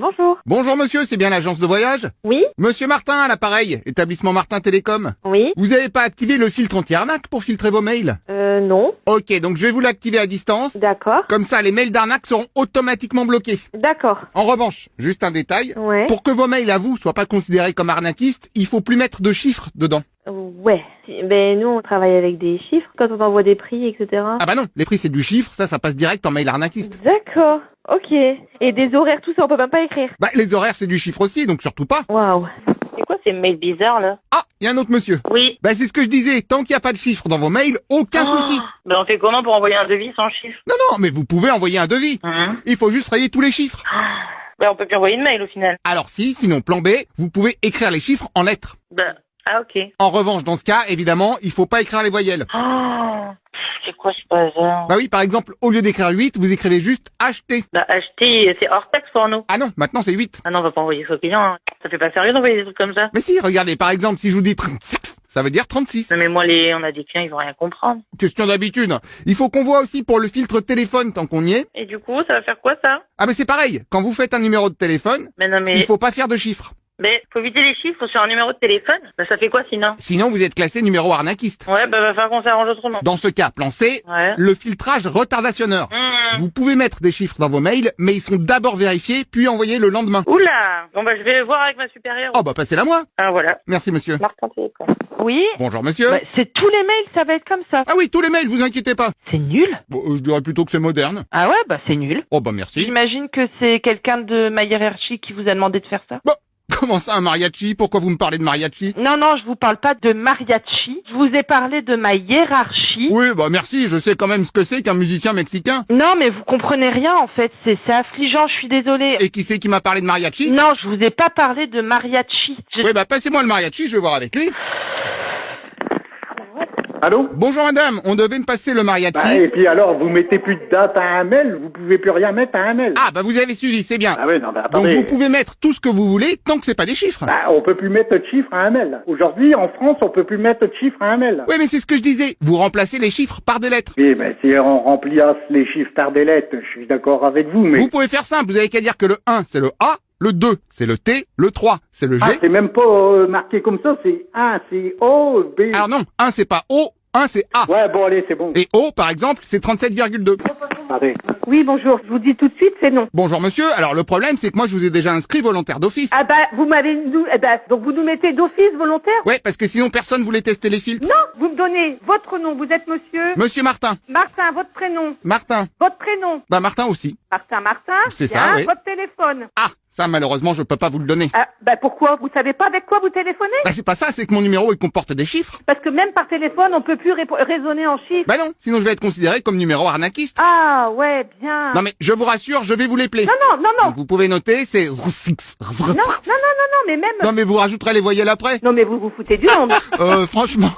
Bonjour. Bonjour monsieur, c'est bien l'agence de voyage? Oui? Monsieur Martin à l'appareil, établissement Martin Télécom. Oui? Vous avez pas activé le filtre anti-arnaque pour filtrer vos mails? Non. Ok, donc je vais vous l'activer à distance. D'accord. Comme ça, les mails d'arnaque seront automatiquement bloqués. D'accord. En revanche, juste un détail. Ouais. Pour que vos mails à vous soient pas considérés comme arnaquistes, il faut plus mettre de chiffres dedans. Ouais. Ben, nous, on travaille avec des chiffres quand on envoie des prix, etc. Ah bah non, les prix c'est du chiffre, ça passe direct en mail arnaquiste. D'accord. Ok. Et des horaires, tout ça, on peut même pas écrire. Bah les horaires c'est du chiffre aussi, donc surtout pas. Waouh. C'est quoi ces mails bizarres là? Ah, il y a un autre monsieur. Oui. Bah c'est ce que je disais, tant qu'il n'y a pas de chiffres dans vos mails, aucun souci. Ben on fait comment pour envoyer un devis sans chiffre? Non, mais vous pouvez envoyer un devis. Il faut juste rayer tous les chiffres. Ben on peut plus envoyer de mail au final. Alors si, sinon plan B, vous pouvez écrire les chiffres en lettres. Ben, ah ok. En revanche, dans ce cas, évidemment, il faut pas écrire les voyelles. C'est quoi ce bazar? Bah oui, par exemple, au lieu d'écrire 8, vous écrivez juste acheter. Ben acheter, c'est hors taxe pour nous. Ah non, maintenant c'est 8. Ah non, on va pas envoyer ça au client. Hein. Ça fait pas sérieux d'envoyer des trucs comme ça. Mais si, regardez, par exemple, si je vous dis ça veut dire 36. Non mais moi on a des clients, ils vont rien comprendre. Question d'habitude. Il faut qu'on voit aussi pour le filtre téléphone tant qu'on y est. Et du coup, ça va faire quoi ça? Ah mais c'est pareil, quand vous faites un numéro de téléphone, Mais non mais... il faut pas faire de chiffres. Mais faut éviter les chiffres sur un numéro de téléphone. Ben ça fait quoi sinon? Sinon vous êtes classé numéro arnaquiste. Ouais, ben va falloir qu'on s'arrange autrement. Dans ce cas, plan C, Ouais. le filtrage retardationneur. Vous pouvez mettre des chiffres dans vos mails, mais ils sont d'abord vérifiés, puis envoyés le lendemain. Oula! Bon bah je vais voir avec ma supérieure. Oh bah passez-la moi. Ah voilà. Merci monsieur. Martin Télécom. Oui? Bonjour monsieur. Bah, c'est tous les mails, ça va être comme ça. Ah oui, tous les mails, vous inquiétez pas. C'est nul. Bon, je dirais plutôt que c'est moderne. Ah ouais, bah c'est nul. Oh bah merci. J'imagine que c'est quelqu'un de ma hiérarchie qui vous a demandé de faire ça. Bon, comment ça un mariachi? Pourquoi vous me parlez de mariachi? Non, je vous parle pas de mariachi. Je vous ai parlé de ma hiérarchie. Oui, bah merci, je sais quand même ce que c'est qu'un musicien mexicain. Non, mais vous comprenez rien, en fait. C'est affligeant, je suis désolée. Et qui c'est qui m'a parlé de mariachi? Non, je vous ai pas parlé de mariachi. Oui, bah passez-moi le mariachi, je vais voir avec lui. Allô? Bonjour madame, on devait me passer le mariachi. Bah, et puis alors, vous mettez plus de date à un mail, vous pouvez plus rien mettre à un mail. Ah bah vous avez suivi, c'est bien. Ah oui, non, bah Donc attendez. vous pouvez mettre tout ce que vous voulez tant que c'est pas des chiffres. Bah, on peut plus mettre de chiffres à un mail. Aujourd'hui, en France, on peut plus mettre de chiffres à un mail. Oui mais c'est ce que je disais, vous remplacez les chiffres par des lettres. Oui, ben si on remplisse les chiffres par des lettres, je suis d'accord avec vous, mais... Vous pouvez faire simple, vous avez qu'à dire que le 1 c'est le A, le 2 c'est le T, le 3 c'est le G. Ah, c'est même pas marqué comme ça, c'est 1, c'est O, B... Alors non, 1 c'est pas O, 1 c'est A. Ouais, bon, allez, c'est bon. Et O par exemple c'est 37,2. Attendez. Oui, bonjour. Je vous dis tout de suite, c'est non. Bonjour monsieur, alors le problème c'est que moi je vous ai déjà inscrit volontaire d'office. Ah bah, vous m'avez... donc vous nous mettez d'office volontaire? Ouais, parce que sinon personne voulait tester les filtres. Non, vous me donnez votre nom. Vous êtes monsieur... Monsieur Martin. Martin, votre prénom. Martin. Votre prénom. Bah Martin aussi. Martin. C'est Bien, ça, oui. votre téléphone. Ah, ça malheureusement je peux pas vous le donner. Ah, bah pourquoi? Vous savez pas avec quoi vous téléphonez? Bah c'est pas ça, c'est que mon numéro il comporte des chiffres. Parce que même par téléphone, on peut plus raisonner en chiffres. Bah non, sinon je vais être considéré comme numéro arnaquiste. Ah, ouais, bien. Non mais je vous rassure, je vais vous les plaire. Non. Donc vous pouvez noter, c'est... Non, mais même... Non mais vous rajouterez les voyelles après. Non, mais vous vous foutez du monde. Franchement...